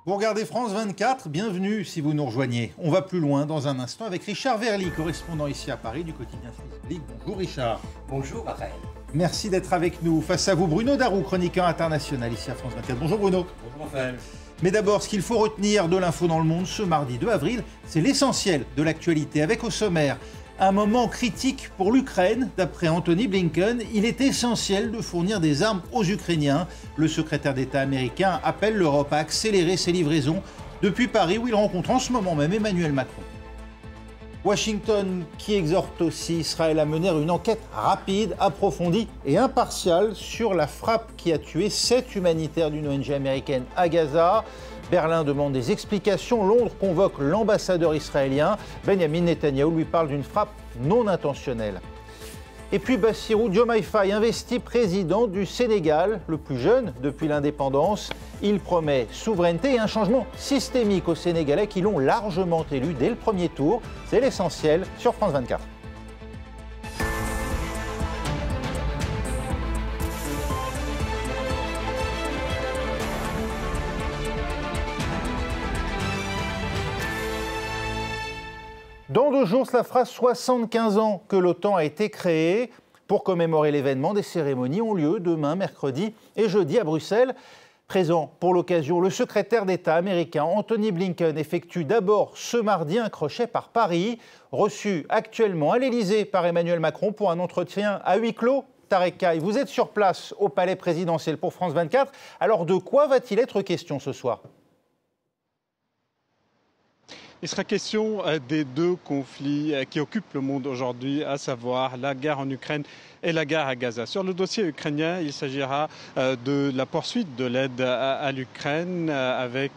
Vous regardez France 24, bienvenue si vous nous rejoignez. On va plus loin dans un instant avec Richard Verly, correspondant ici à Paris du quotidien Swiss Public. Bonjour Richard. Bonjour Raphaël. Merci d'être avec nous. Face à vous, Bruno Darou, chroniqueur international ici à France 24. Bonjour Bruno. Bonjour Raphaël. Mais d'abord, ce qu'il faut retenir de l'info dans le monde ce mardi 2 avril, c'est l'essentiel de l'actualité avec au sommaire un moment critique pour l'Ukraine. D'après Anthony Blinken, il est essentiel de fournir des armes aux Ukrainiens. Le secrétaire d'État américain appelle l'Europe à accélérer ses livraisons depuis Paris où il rencontre en ce moment même Emmanuel Macron. Washington qui exhorte aussi Israël à mener une enquête rapide, approfondie et impartiale sur la frappe qui a tué 7 humanitaires d'une ONG américaine à Gaza. Berlin demande des explications, Londres convoque l'ambassadeur israélien. Benjamin Netanyahou lui parle d'une frappe non intentionnelle. Et puis Bassirou Diomaye Faye, investi président du Sénégal, le plus jeune depuis l'indépendance. Il promet souveraineté et un changement systémique aux Sénégalais qui l'ont largement élu dès le premier tour. C'est l'essentiel sur France 24. Dans 2 jours, cela fera 75 ans que l'OTAN a été créée. Pour commémorer l'événement, des cérémonies ont lieu demain, mercredi et jeudi à Bruxelles. Présent pour l'occasion, le secrétaire d'État américain Anthony Blinken effectue d'abord ce mardi un crochet par Paris, reçu actuellement à l'Élysée par Emmanuel Macron pour un entretien à huis clos. Tarek Kaye, vous êtes sur place au Palais présidentiel pour France 24. Alors de quoi va-t-il être question ce soir ? Il sera question des 2 conflits qui occupent le monde aujourd'hui, à savoir la guerre en Ukraine et la guerre à Gaza. Sur le dossier ukrainien, il s'agira de la poursuite de l'aide à l'Ukraine, avec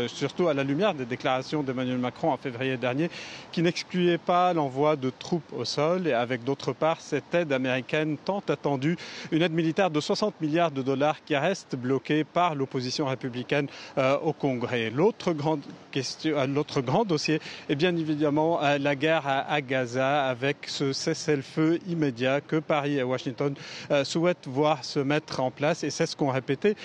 surtout à la lumière des déclarations d'Emmanuel Macron en février dernier, qui n'excluait pas l'envoi de troupes au sol, et avec d'autre part cette aide américaine tant attendue, une aide militaire de 60 milliards de dollars qui reste bloquée par l'opposition républicaine au Congrès. L'autre grand dossier est bien évidemment la guerre à Gaza, avec ce cessez-le-feu immédiat que Paris et Washington souhaitent voir se mettre en place, et c'est ce qu'ont répété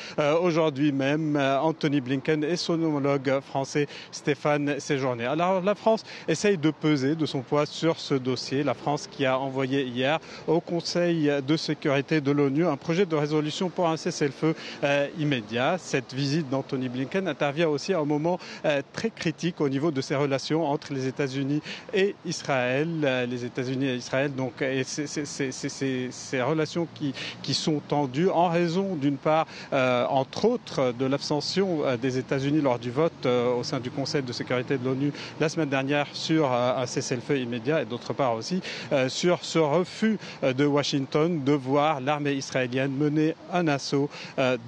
aujourd'hui même Anthony Blinken et son homologue français Stéphane Séjourné. Alors la France essaye de peser de son poids sur ce dossier, la France qui a envoyé hier au Conseil de sécurité de l'ONU un projet de résolution pour un cessez-le-feu immédiat. Cette visite d'Anthony Blinken intervient aussi à un moment très critique au niveau de ces relations entre les États-Unis et Israël. Les États-Unis et Israël, donc, et ces relations qui sont tendues en raison, d'une part, entre autres, de l'abstention des États-Unis lors du vote au sein du Conseil de sécurité de l'ONU la semaine dernière sur un cessez-le-feu immédiat, et d'autre part aussi sur ce refus de Washington de voir l'armée israélienne mener un assaut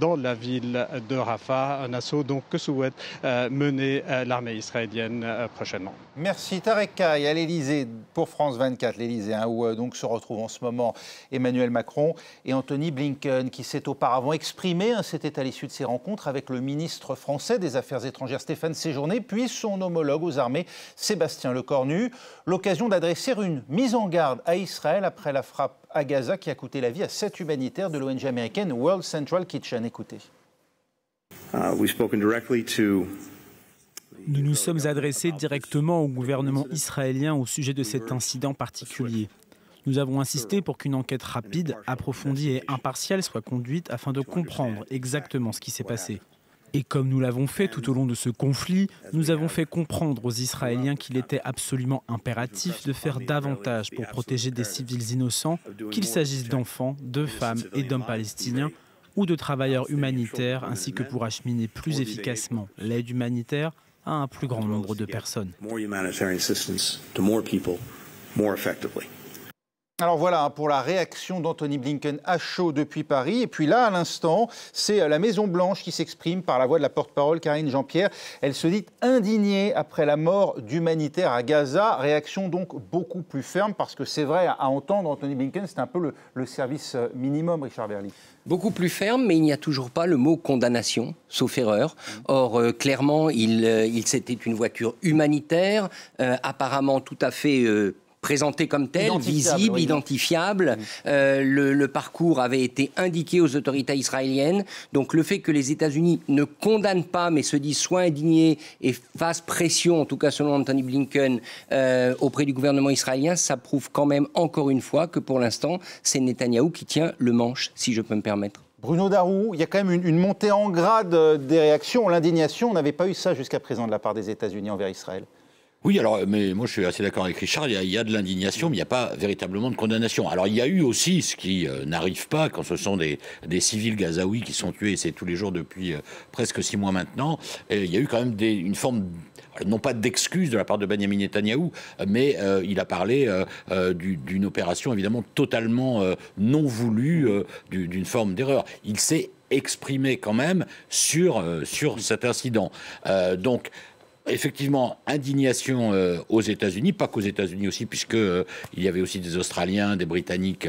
dans la ville de Rafah, un assaut donc que souhaite mener l'armée israélienne prochainement. Merci Tarek Kaye à l'Élysée pour France 24, l'Élysée, où donc se retrouvent en ce moment Emmanuel Macron et Anthony Blinken, qui s'est auparavant exprimé. C'était à l'issue de ses rencontres avec le ministre français des Affaires étrangères Stéphane Séjourné, puis son homologue aux armées Sébastien Lecornu. L'occasion d'adresser une mise en garde à Israël après la frappe à Gaza qui a coûté la vie à 7 humanitaires de l'ONG américaine World Central Kitchen. Écoutez. Nous nous sommes adressés directement au gouvernement israélien au sujet de cet incident particulier. Nous avons insisté pour qu'une enquête rapide, approfondie et impartiale soit conduite afin de comprendre exactement ce qui s'est passé. Et comme nous l'avons fait tout au long de ce conflit, nous avons fait comprendre aux Israéliens qu'il était absolument impératif de faire davantage pour protéger des civils innocents, qu'il s'agisse d'enfants, de femmes et d'hommes palestiniens, ou de travailleurs humanitaires, ainsi que pour acheminer plus efficacement l'aide humanitaire à un plus grand nombre de personnes. Alors voilà pour la réaction d'Anthony Blinken à chaud depuis Paris. Et puis là, à l'instant, c'est la Maison-Blanche qui s'exprime par la voix de la porte-parole Karine Jean-Pierre. Elle se dit indignée après la mort d'humanitaires à Gaza. Réaction donc beaucoup plus ferme, parce que c'est vrai, à entendre Anthony Blinken, c'est un peu le service minimum, Richard Verly. Beaucoup plus ferme, mais il n'y a toujours pas le mot condamnation, sauf erreur. Or, clairement, c'était une voiture humanitaire, apparemment tout à fait présenté comme tel, visible, oui. identifiable. Le parcours avait été indiqué aux autorités israéliennes. Donc le fait que les États-Unis ne condamnent pas, mais se disent soient indignés et fassent pression, en tout cas selon Anthony Blinken, auprès du gouvernement israélien, ça prouve quand même encore une fois que pour l'instant, c'est Netanyahou qui tient le manche, si je peux me permettre. Bruno Darou, il y a quand même une montée en grade des réactions, l'indignation. On n'avait pas eu ça jusqu'à présent de la part des États-Unis envers Israël. Oui, alors, mais moi je suis assez d'accord avec Richard, il y a de l'indignation, mais il n'y a pas véritablement de condamnation. Alors il y a eu aussi, ce qui n'arrive pas, quand ce sont des civils gazaouis qui sont tués, c'est tous les jours depuis presque 6 mois maintenant, il y a eu quand même une forme, non pas d'excuse de la part de Benjamin Netanyahou, mais il a parlé d'une opération évidemment totalement non voulue, d'une forme d'erreur. Il s'est exprimé quand même sur cet incident. Donc, effectivement, indignation aux États-Unis, pas qu'aux États-Unis aussi, puisque il y avait aussi des Australiens, des Britanniques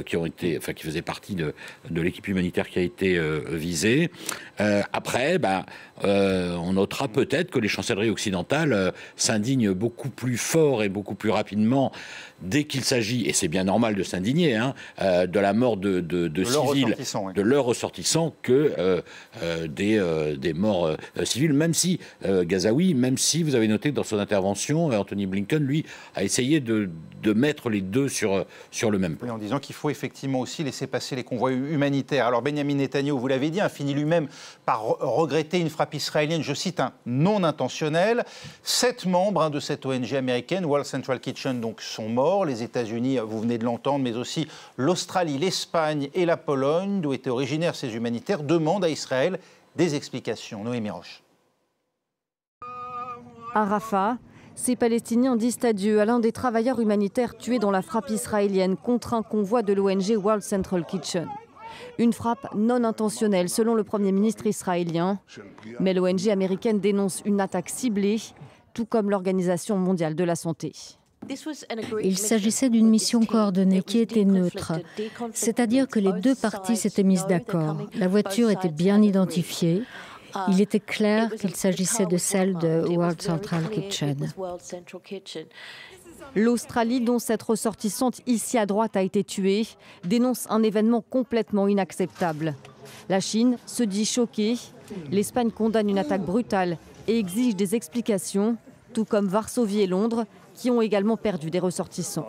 qui faisaient partie de l'équipe humanitaire qui a été visée. Après, on notera peut-être que les chancelleries occidentales s'indignent beaucoup plus fort et beaucoup plus rapidement dès qu'il s'agit, et c'est bien normal de s'indigner, de la mort de civils, de leurs ressortissants, que des morts civils, même si Gazaoui, même si vous avez noté que dans son intervention, Anthony Blinken, lui, a essayé de mettre les deux sur le même plan. Oui, en disant qu'il faut effectivement aussi laisser passer les convois humanitaires. Alors Benjamin Netanyahou, vous l'avez dit, a fini lui-même par regretter une frappe israélienne, je cite, non intentionnelle. 7 membres de cette ONG américaine, World Central Kitchen, donc, sont morts. Les États-Unis, vous venez de l'entendre, mais aussi l'Australie, l'Espagne et la Pologne, d'où étaient originaires ces humanitaires, demandent à Israël des explications. Noémie Roche. À Rafah, ces Palestiniens disent adieu à l'un des travailleurs humanitaires tués dans la frappe israélienne contre un convoi de l'ONG World Central Kitchen. Une frappe non intentionnelle selon le Premier ministre israélien. Mais l'ONG américaine dénonce une attaque ciblée, tout comme l'Organisation mondiale de la santé. Il s'agissait d'une mission coordonnée qui était neutre, c'est-à-dire que les deux parties s'étaient mises d'accord. La voiture était bien identifiée. Il était clair qu'il s'agissait de celle de World Central Kitchen. L'Australie, dont cette ressortissante ici à droite a été tuée, dénonce un événement complètement inacceptable. La Chine se dit choquée. L'Espagne condamne une attaque brutale et exige des explications, tout comme Varsovie et Londres, qui ont également perdu des ressortissants.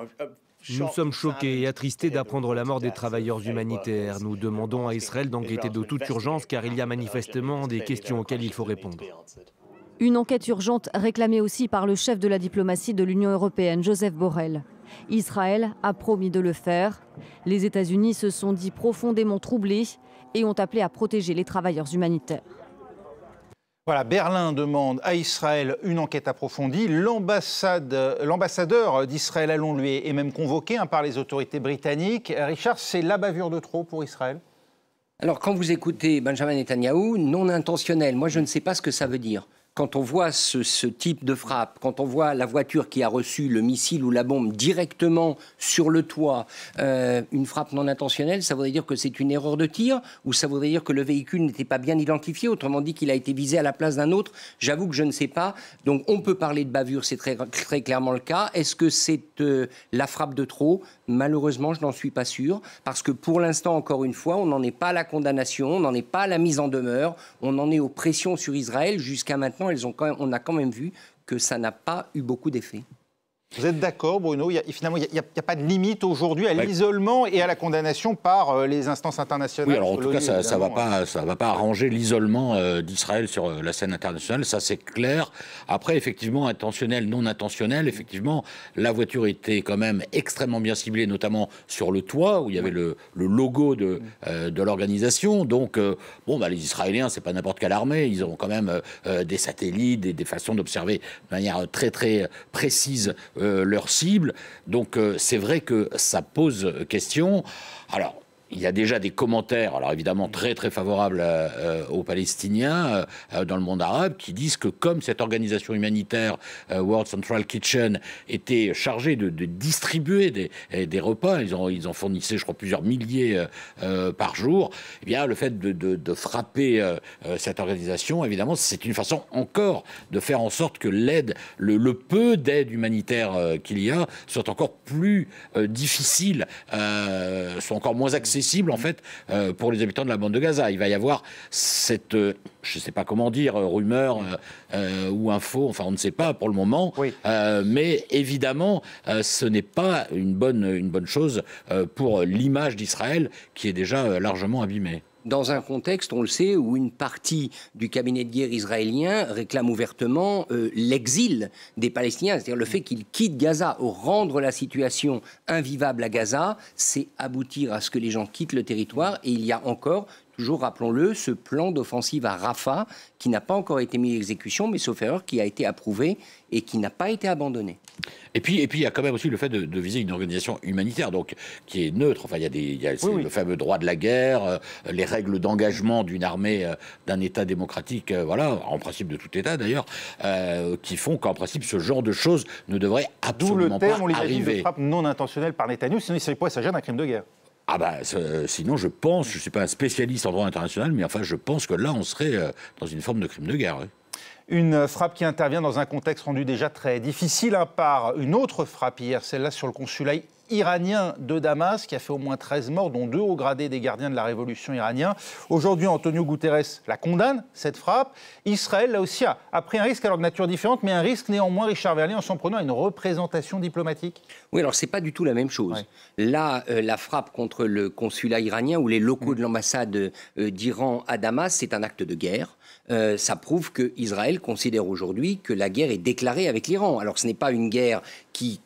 Nous sommes choqués et attristés d'apprendre la mort des travailleurs humanitaires. Nous demandons à Israël d'enquêter de toute urgence car il y a manifestement des questions auxquelles il faut répondre. Une enquête urgente réclamée aussi par le chef de la diplomatie de l'Union européenne, Joseph Borrell. Israël a promis de le faire. Les États-Unis se sont dit profondément troublés et ont appelé à protéger les travailleurs humanitaires. Voilà, Berlin demande à Israël une enquête approfondie. L'ambassadeur d'Israël à Londres, lui, est même convoqué par les autorités britanniques. Richard, c'est la bavure de trop pour Israël ? Alors, quand vous écoutez Benjamin Netanyahou, non intentionnel, moi je ne sais pas ce que ça veut dire. Quand on voit ce type de frappe, quand on voit la voiture qui a reçu le missile ou la bombe directement sur le toit, une frappe non intentionnelle, ça voudrait dire que c'est une erreur de tir ou ça voudrait dire que le véhicule n'était pas bien identifié, autrement dit qu'il a été visé à la place d'un autre. J'avoue que je ne sais pas. Donc on peut parler de bavure, c'est très, très clairement le cas. Est-ce que c'est la frappe de trop ? Malheureusement, je n'en suis pas sûr, parce que pour l'instant, encore une fois, on n'en est pas à la condamnation, on n'en est pas à la mise en demeure, on en est aux pressions sur Israël. Jusqu'à maintenant, on a quand même vu que ça n'a pas eu beaucoup d'effet. Vous êtes d'accord, Bruno ? Finalement, il n'y a pas de limite aujourd'hui à l'isolement et à la condamnation par les instances internationales. Oui, alors en tout cas, ça va pas arranger l'isolement d'Israël sur la scène internationale, ça c'est clair. Après, effectivement, intentionnel, non intentionnel, effectivement, la voiture était quand même extrêmement bien ciblée, notamment sur le toit, où il y avait le logo de l'organisation. Donc, les Israéliens, c'est pas n'importe quelle armée, ils ont quand même des satellites, des façons d'observer de manière très, très précise leur cible. Donc c'est vrai que ça pose question. Alors, il y a déjà des commentaires, alors évidemment très très favorables aux Palestiniens dans le monde arabe, qui disent que comme cette organisation humanitaire World Central Kitchen était chargée de distribuer des repas, ils en fournissaient, je crois, plusieurs milliers par jour, eh bien le fait de frapper cette organisation, évidemment, c'est une façon encore de faire en sorte que l'aide, le peu d'aide humanitaire qu'il y a, soit encore plus difficile, soit encore moins accessible en fait pour les habitants de la bande de Gaza. Il va y avoir cette, je ne sais pas comment dire, rumeur ou info, enfin on ne sait pas pour le moment, oui. Mais évidemment ce n'est pas une bonne chose pour l'image d'Israël qui est déjà largement abîmée. Dans un contexte, on le sait, où une partie du cabinet de guerre israélien réclame ouvertement l'exil des Palestiniens, c'est-à-dire le fait qu'ils quittent Gaza. Rendre la situation invivable à Gaza, c'est aboutir à ce que les gens quittent le territoire. Et il y a encore, toujours rappelons-le, ce plan d'offensive à Rafah qui n'a pas encore été mis à exécution, mais sauf erreur, qui a été approuvé et qui n'a pas été abandonné. Et puis il y a quand même aussi le fait de viser une organisation humanitaire, donc qui est neutre. Enfin, il y a le fameux droit de la guerre, les règles d'engagement d'une armée, d'un État démocratique, voilà, en principe de tout État d'ailleurs, qui font qu'en principe ce genre de choses ne devrait absolument pas arriver. D'où le terme, on l'imagine, de frappe non intentionnelle par Netanyahou, sinon il pourrait s'agir d'un crime de guerre. Ah bah, sinon je pense, je ne suis pas un spécialiste en droit international, mais enfin je pense que là on serait dans une forme de crime de guerre. Oui. Une frappe qui intervient dans un contexte rendu déjà très difficile par une autre frappe hier, celle-là sur le consulat iranien de Damas, qui a fait au moins 13 morts, dont 2 hauts gradés des gardiens de la révolution iranienne. Aujourd'hui, Antonio Guterres la condamne, cette frappe. Israël, là aussi, a pris un risque, alors de nature différente, mais un risque néanmoins, Richard Verlet, en s'en prenant à une représentation diplomatique. Oui, alors c'est pas du tout la même chose. Ouais. Là, la frappe contre le consulat iranien ou les locaux de l'ambassade d'Iran à Damas, c'est un acte de guerre. Ça prouve qu'Israël considère aujourd'hui que la guerre est déclarée avec l'Iran. Alors ce n'est pas une guerre qui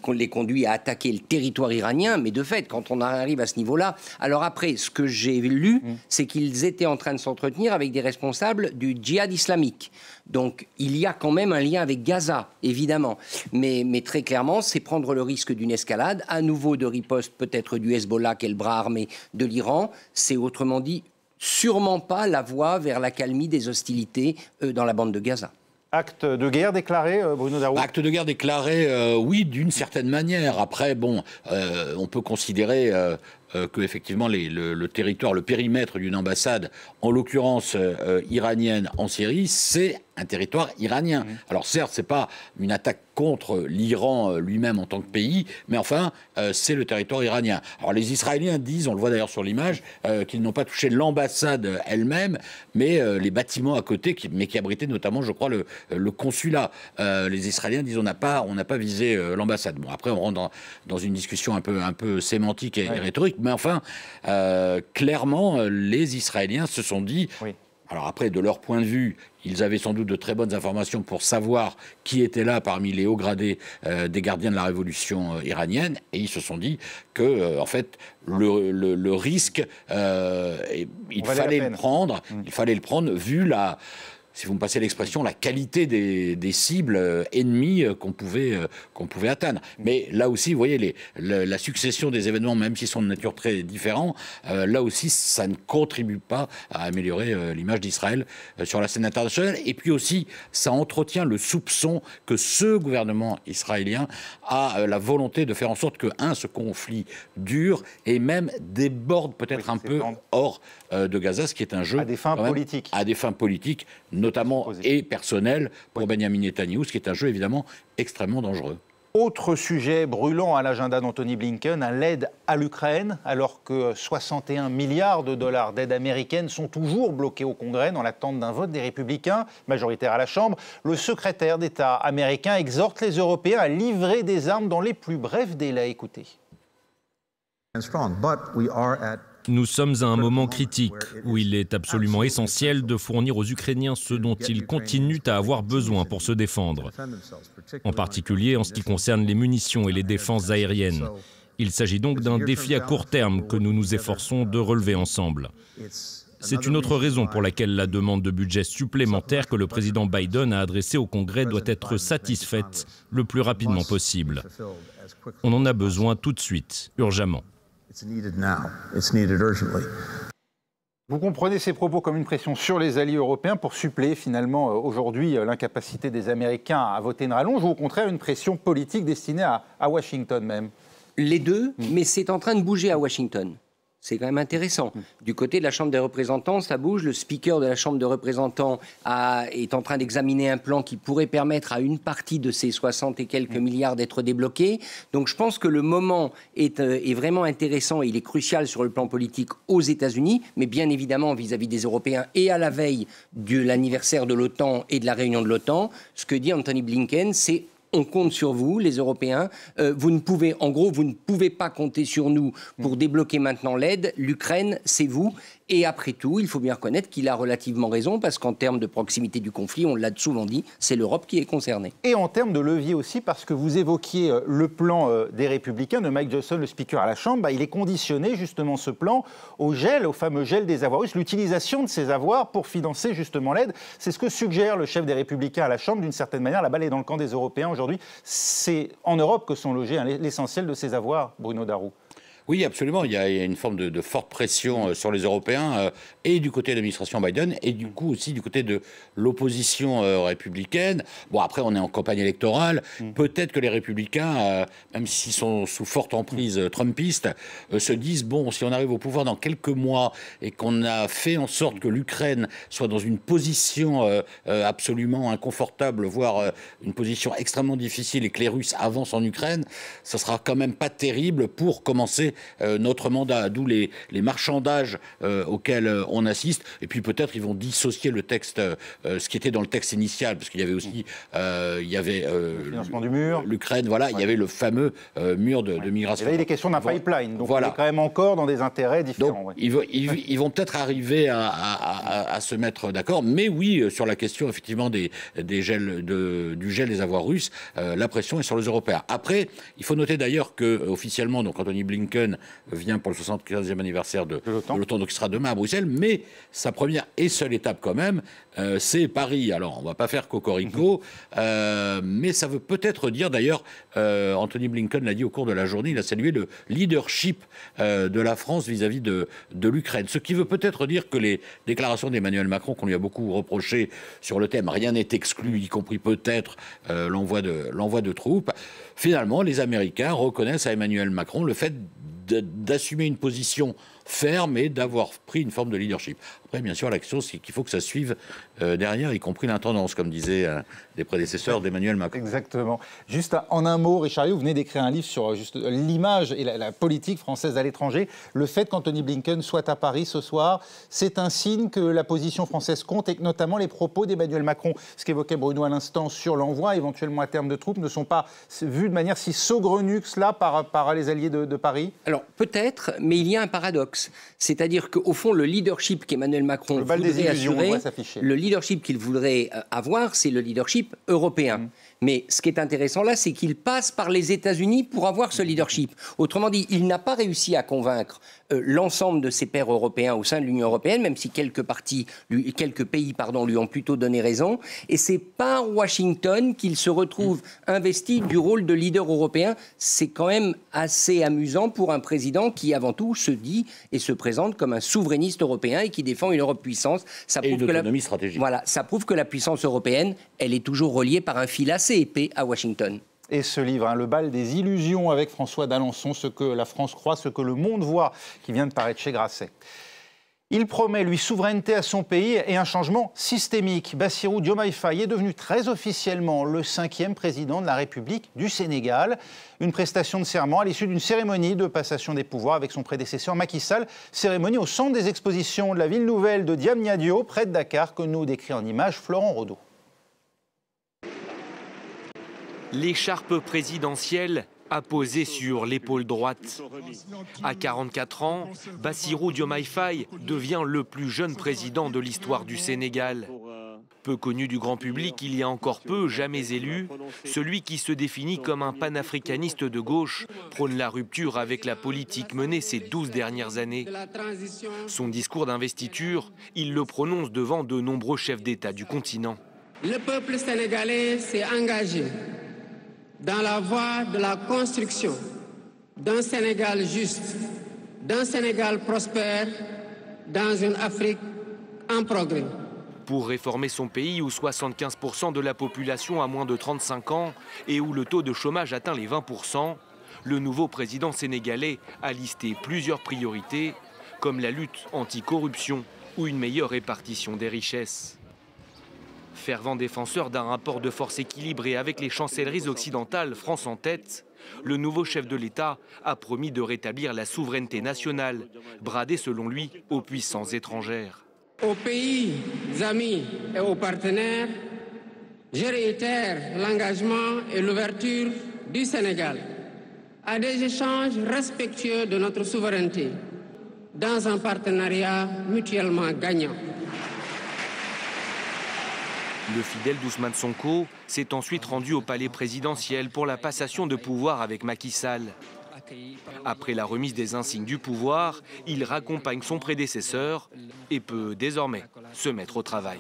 les conduit à attaquer le territoire iranien, mais de fait, quand on arrive à ce niveau-là... Alors après, ce que j'ai lu, c'est qu'ils étaient en train de s'entretenir avec des responsables du djihad islamique. Donc il y a quand même un lien avec Gaza, évidemment. Mais très clairement, c'est prendre le risque d'une escalade, à nouveau de riposte peut-être du Hezbollah, qui est le bras armé de l'Iran. C'est autrement dit sûrement pas la voie vers l'accalmie des hostilités dans la bande de Gaza. Acte de guerre déclaré, Bruno Darroux ? Acte de guerre déclaré, oui, d'une certaine manière. Après, bon, on peut considérer que effectivement le territoire, le périmètre d'une ambassade, en l'occurrence iranienne en Syrie, c'est un territoire iranien. Alors certes, c'est pas une attaque contre l'Iran lui-même en tant que pays, mais enfin, c'est le territoire iranien. Alors les Israéliens disent, on le voit d'ailleurs sur l'image, qu'ils n'ont pas touché l'ambassade elle-même, mais les bâtiments à côté, qui abritaient notamment, je crois, le consulat. Les Israéliens disent, on n'a pas visé l'ambassade. Bon, après, on rentre dans une discussion un peu sémantique et rhétorique, mais enfin, clairement, les Israéliens se sont dit... Oui. Alors après, de leur point de vue, ils avaient sans doute de très bonnes informations pour savoir qui était là parmi les hauts gradés des gardiens de la révolution iranienne, et ils se sont dit que, en fait, le risque, il fallait le prendre. Il fallait le prendre vu la... si vous me passez l'expression, la qualité des cibles ennemies qu'on pouvait atteindre. Mais là aussi, vous voyez, la succession des événements, même s'ils sont de nature très différente, là aussi, ça ne contribue pas à améliorer l'image d'Israël sur la scène internationale. Et puis aussi, ça entretient le soupçon que ce gouvernement israélien a la volonté de faire en sorte que, ce conflit dure et même déborde peut-être un peu hors de Gaza, ce qui est un jeu... À des fins politiques. À des fins politiques, notamment et personnel pour Benyamin Netanyahou, ce qui est un jeu évidemment extrêmement dangereux. Autre sujet brûlant à l'agenda d'Anthony Blinken, l'aide à l'Ukraine, alors que 61 milliards de dollars d'aide américaine sont toujours bloqués au Congrès dans l'attente d'un vote des Républicains, majoritaire à la Chambre. Le secrétaire d'État américain exhorte les Européens à livrer des armes dans les plus brefs délais. Écoutez. Nous sommes à un moment critique où il est absolument essentiel de fournir aux Ukrainiens ce dont ils continuent à avoir besoin pour se défendre, en particulier en ce qui concerne les munitions et les défenses aériennes. Il s'agit donc d'un défi à court terme que nous nous efforçons de relever ensemble. C'est une autre raison pour laquelle la demande de budget supplémentaire que le président Biden a adressée au Congrès doit être satisfaite le plus rapidement possible. On en a besoin tout de suite, urgemment. Vous comprenez ces propos comme une pression sur les alliés européens pour suppléer finalement aujourd'hui l'incapacité des Américains à voter une rallonge, ou au contraire une pression politique destinée à Washington même? Les deux, mais c'est en train de bouger à Washington. C'est quand même intéressant. Du côté de la Chambre des représentants, ça bouge. Le speaker de la Chambre des représentants est en train d'examiner un plan qui pourrait permettre à une partie de ces 60 et quelques milliards d'être débloqués. Donc je pense que le moment est vraiment intéressant et il est crucial sur le plan politique aux États-Unis, mais bien évidemment vis-à-vis des Européens et à la veille de l'anniversaire de l'OTAN et de la réunion de l'OTAN. Ce que dit Anthony Blinken, c'est: on compte sur vous, les Européens. Vous ne pouvez pas compter sur nous pour débloquer maintenant l'aide. L'Ukraine, c'est vous. Et après tout, il faut bien reconnaître qu'il a relativement raison, parce qu'en termes de proximité du conflit, on l'a souvent dit, c'est l'Europe qui est concernée. Et en termes de levier aussi, parce que vous évoquiez le plan des Républicains, de Mike Johnson, le speaker à la Chambre, il est conditionné justement ce plan au fameux gel des avoirs russes, l'utilisation de ces avoirs pour financer justement l'aide. C'est ce que suggère le chef des Républicains à la Chambre. D'une certaine manière, la balle est dans le camp des Européens aujourd'hui. C'est en Europe que sont logés l'essentiel de ces avoirs, Bruno Darroux. Oui, absolument. Il y a une forme de forte pression sur les Européens, et du côté de l'administration Biden, et du coup aussi du côté de l'opposition républicaine. Bon, après, on est en campagne électorale. Peut-être que les républicains, même s'ils sont sous forte emprise trumpiste, se disent, bon, si on arrive au pouvoir dans quelques mois et qu'on a fait en sorte que l'Ukraine soit dans une position absolument inconfortable, voire une position extrêmement difficile, et que les Russes avancent en Ukraine, ça sera quand même pas terrible pour commencer notre mandat, d'où les marchandages auxquels on assiste. Et puis peut-être ils vont dissocier le texte, ce qui était dans le texte initial, parce qu'il y avait aussi le financement du mur, l'Ukraine, voilà, il y avait le fameux mur de migration. Et là, il est question d'un pipeline, donc voilà. On est quand même encore dans des intérêts différents. Donc, ils vont peut-être arriver à se mettre d'accord, mais oui, sur la question effectivement du gel des avoirs russes, la pression est sur les Européens. Après, il faut noter d'ailleurs que officiellement, donc Anthony Blinken vient pour le 75e anniversaire de l'OTAN, donc il sera demain à Bruxelles, mais sa première et seule étape quand même, c'est Paris. Alors, on ne va pas faire cocorico, mais ça veut peut-être dire, d'ailleurs, Anthony Blinken l'a dit au cours de la journée, il a salué le leadership de la France vis-à-de l'Ukraine. Ce qui veut peut-être dire que les déclarations d'Emmanuel Macron, qu'on lui a beaucoup reproché sur le thème, rien n'est exclu, y compris peut-être l'envoi de troupes, finalement, les Américains reconnaissent à Emmanuel Macron le fait d'assumer une position ferme et d'avoir pris une forme de leadership. Après, bien sûr, la question, c'est qu'il faut que ça suive derrière, y compris l'intendance, comme disaient les prédécesseurs d'Emmanuel Macron. Exactement. Juste en un mot, Richard, vous venez d'écrire un livre sur juste l'image et la politique française à l'étranger. Le fait qu'Anthony Blinken soit à Paris ce soir, c'est un signe que la position française compte, et que notamment les propos d'Emmanuel Macron, ce qu'évoquait Bruno à l'instant sur l'envoi éventuellement à terme de troupes, ne sont pas vus de manière si saugrenue que cela par les alliés de Paris. Alors peut-être, mais il y a un paradoxe. C'est-à-dire qu'au fond, le leadership qu'Emmanuel Macron voudrait assurer, le leadership qu'il voudrait avoir, c'est le leadership européen. Mais ce qui est intéressant là, c'est qu'il passe par les États-Unis pour avoir ce leadership. Autrement dit, il n'a pas réussi à convaincre l'ensemble de ses pairs européens au sein de l'Union européenne, même si quelques pays lui ont plutôt donné raison. Et c'est par Washington qu'il se retrouve investi du rôle de leader européen. C'est quand même assez amusant pour un président qui, avant tout, se dit et se présente comme un souverainiste européen et qui défend une Europe puissance. Ça et prouve une autonomie stratégique. Voilà, ça prouve que la puissance européenne, elle est toujours reliée par un fil assez épais à Washington. Et ce livre, Le bal des illusions avec François d'Alençon, ce que la France croit, ce que le monde voit, qui vient de paraître chez Grasset. Il promet, lui, souveraineté à son pays et un changement systémique. Bassirou Diomaye Faye est devenu très officiellement le 5e président de la République du Sénégal. Une prestation de serment à l'issue d'une cérémonie de passation des pouvoirs avec son prédécesseur Macky Sall. Cérémonie au centre des expositions de la ville nouvelle de Diamniadio, près de Dakar, que nous décrit en images Florent Rodeau. L'écharpe présidentielle apposée sur l'épaule droite. À 44 ans, Bassirou Diomaye Faye devient le plus jeune président de l'histoire du Sénégal. Peu connu du grand public, il y a encore peu, jamais élu, celui qui se définit comme un panafricaniste de gauche prône la rupture avec la politique menée ces 12 dernières années. Son discours d'investiture, il le prononce devant de nombreux chefs d'État du continent. Le peuple sénégalais s'est engagé dans la voie de la construction d'un Sénégal juste, d'un Sénégal prospère dans une Afrique en progrès. Pour réformer son pays où 75% de la population a moins de 35 ans et où le taux de chômage atteint les 20%, le nouveau président sénégalais a listé plusieurs priorités, comme la lutte anti-corruption ou une meilleure répartition des richesses. Fervent défenseur d'un rapport de force équilibré avec les chancelleries occidentales, France en tête, le nouveau chef de l'État a promis de rétablir la souveraineté nationale, bradée selon lui aux puissances étrangères. Aux pays amis et aux partenaires, je réitère l'engagement et l'ouverture du Sénégal à des échanges respectueux de notre souveraineté, dans un partenariat mutuellement gagnant. Le fidèle d'Ousmane Sonko s'est ensuite rendu au palais présidentiel pour la passation de pouvoir avec Macky Sall. Après la remise des insignes du pouvoir, il raccompagne son prédécesseur et peut désormais se mettre au travail.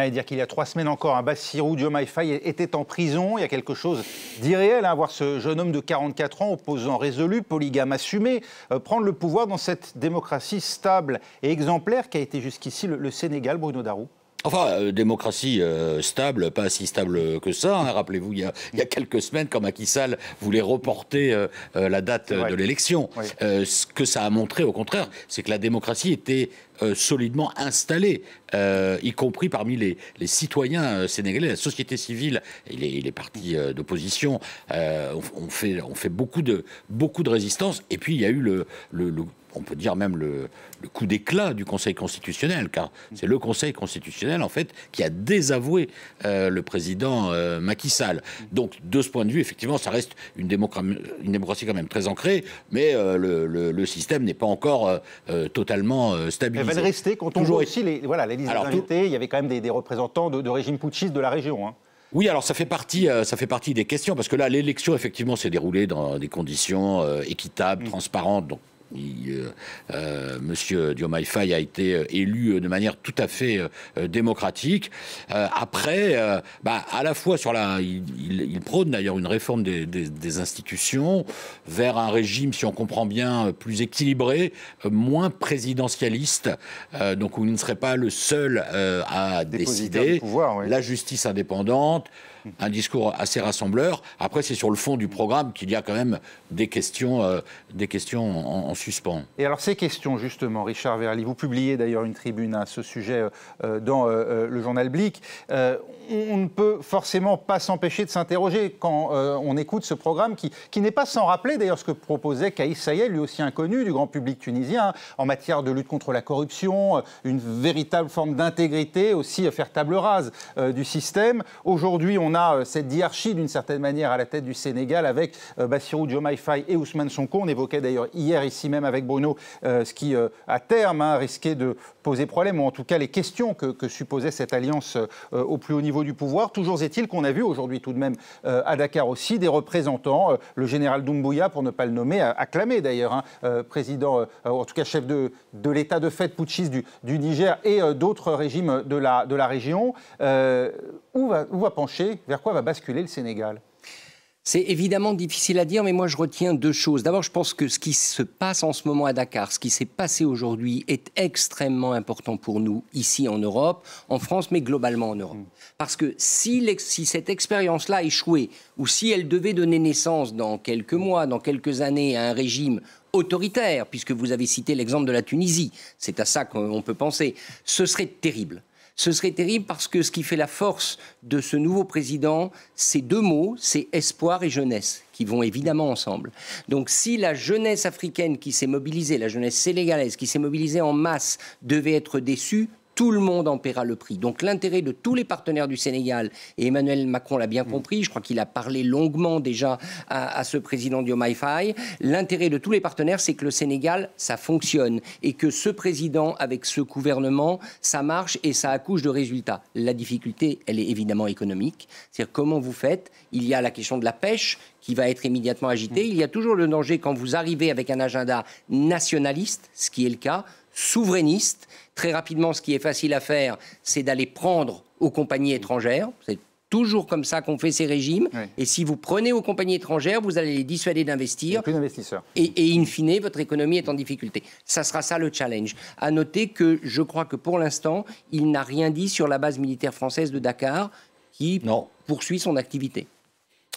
Et dire qu'il y a 3 semaines encore, Bassirou Diomaye Faye était en prison. Il y a quelque chose d'irréel à voir ce jeune homme de 44 ans, opposant résolu, polygame assumé, prendre le pouvoir dans cette démocratie stable et exemplaire qu'a été jusqu'ici le Sénégal, Bruno Darou. Enfin, démocratie stable, pas si stable que ça. Hein. Rappelez-vous, il y a quelques semaines, quand Macky Sall voulait reporter la date de l'élection, ce que ça a montré, au contraire, c'est que la démocratie était solidement installée, y compris parmi les citoyens sénégalais. La société civile et les partis d'opposition ont fait beaucoup de résistance. Et puis, il y a eu on peut dire même le coup d'éclat du Conseil constitutionnel, car c'est le Conseil constitutionnel, en fait, qui a désavoué le président Macky Sall. Donc, de ce point de vue, effectivement, ça reste une démocratie quand même très ancrée, mais le système n'est pas encore totalement stabilisé. Elle va le rester quand on voit aussi les listes d'invités. Il y avait quand même des représentants de régimes putschistes de la région. Hein. Oui, alors ça fait partie des questions, parce que là, l'élection, effectivement, s'est déroulée dans des conditions équitables, transparentes. Donc, Monsieur Diomaye Faye a été élu de manière tout à fait démocratique. Après, à la fois il prône d'ailleurs une réforme des institutions vers un régime, si on comprend bien, plus équilibré, moins présidentialiste, donc où il ne serait pas le seul à décider. Pouvoir, oui. La justice indépendante. Un discours assez rassembleur. Après, c'est sur le fond du programme qu'il y a quand même des questions en suspens. Et alors, ces questions, justement, Richard Verly, vous publiez d'ailleurs une tribune à ce sujet dans le journal Blick. On ne peut forcément pas s'empêcher de s'interroger quand on écoute ce programme qui n'est pas sans rappeler d'ailleurs ce que proposait Kaïs Sayed, lui aussi inconnu du grand public tunisien, en matière de lutte contre la corruption, une véritable forme d'intégrité, aussi faire table rase du système. Aujourd'hui, on a cette diarchie d'une certaine manière à la tête du Sénégal avec Bassirou Diomaye Faye et Ousmane Sonko. On évoquait d'ailleurs hier ici même avec Bruno ce qui à terme risquait de poser problème, ou en tout cas les questions que supposait cette alliance au plus haut niveau du pouvoir. Toujours est-il qu'on a vu aujourd'hui tout de même à Dakar aussi des représentants, le général Doumbouya pour ne pas le nommer, acclamé d'ailleurs, président, en tout cas chef de l'État de fait putschiste du Niger et d'autres régimes de la région. Où va pencher, vers quoi va basculer le Sénégal ? C'est évidemment difficile à dire, mais moi je retiens 2 choses. D'abord, je pense que ce qui se passe en ce moment à Dakar, ce qui s'est passé aujourd'hui est extrêmement important pour nous, ici en Europe, en France, mais globalement en Europe. Parce que si cette expérience-là échouait, ou si elle devait donner naissance dans quelques mois, dans quelques années, à un régime autoritaire, puisque vous avez cité l'exemple de la Tunisie, c'est à ça qu'on peut penser, ce serait terrible. Ce serait terrible parce que ce qui fait la force de ce nouveau président, c'est 2 mots, c'est espoir et jeunesse, qui vont évidemment ensemble. Donc si la jeunesse africaine qui s'est mobilisée, la jeunesse sénégalaise qui s'est mobilisée en masse devait être déçue, tout le monde en paiera le prix. Donc l'intérêt de tous les partenaires du Sénégal, et Emmanuel Macron l'a bien compris, je crois qu'il a parlé longuement déjà à ce président Diomaye Faye, l'intérêt de tous les partenaires, c'est que le Sénégal, ça fonctionne, et que ce président, avec ce gouvernement, ça marche et ça accouche de résultats. La difficulté, elle est évidemment économique. C'est-à-dire comment vous faites. Il y a la question de la pêche qui va être immédiatement agitée. Il y a toujours le danger quand vous arrivez avec un agenda nationaliste, ce qui est le cas, souverainiste. Très rapidement, ce qui est facile à faire, c'est d'aller prendre aux compagnies étrangères. C'est toujours comme ça qu'on fait ces régimes. Oui. Et si vous prenez aux compagnies étrangères, vous allez les dissuader d'investir. Il n'y a plus d'investisseurs. Et in fine, votre économie est en difficulté. Ça sera ça le challenge. À noter que je crois que pour l'instant, il n'a rien dit sur la base militaire française de Dakar qui poursuit son activité.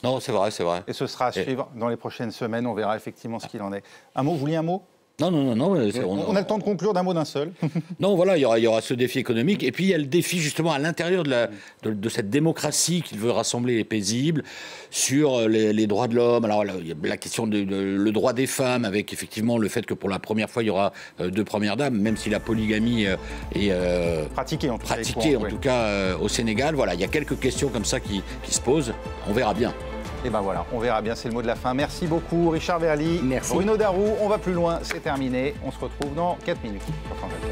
Non, c'est vrai, c'est vrai. Et ce sera à suivre dans les prochaines semaines. On verra effectivement ce qu'il en est. Un mot, vous vouliez un mot ? Non. On a le temps de conclure d'un mot d'un seul. Non, voilà, il y aura ce défi économique. Et puis, il y a le défi, justement, à l'intérieur de cette démocratie qu'il veut rassembler les paisibles, sur les droits de l'homme. Alors, il y a la question le droit des femmes, avec effectivement le fait que pour la première fois, il y aura 2 premières dames, même si la polygamie est pratiquée, en tout cas au Sénégal. Voilà, il y a quelques questions comme ça qui se posent. On verra bien. Et ben voilà, on verra bien, c'est le mot de la fin. Merci beaucoup Richard Verly. Merci. Bruno Darroux, on va plus loin, c'est terminé. On se retrouve dans 4 minutes sur France 24.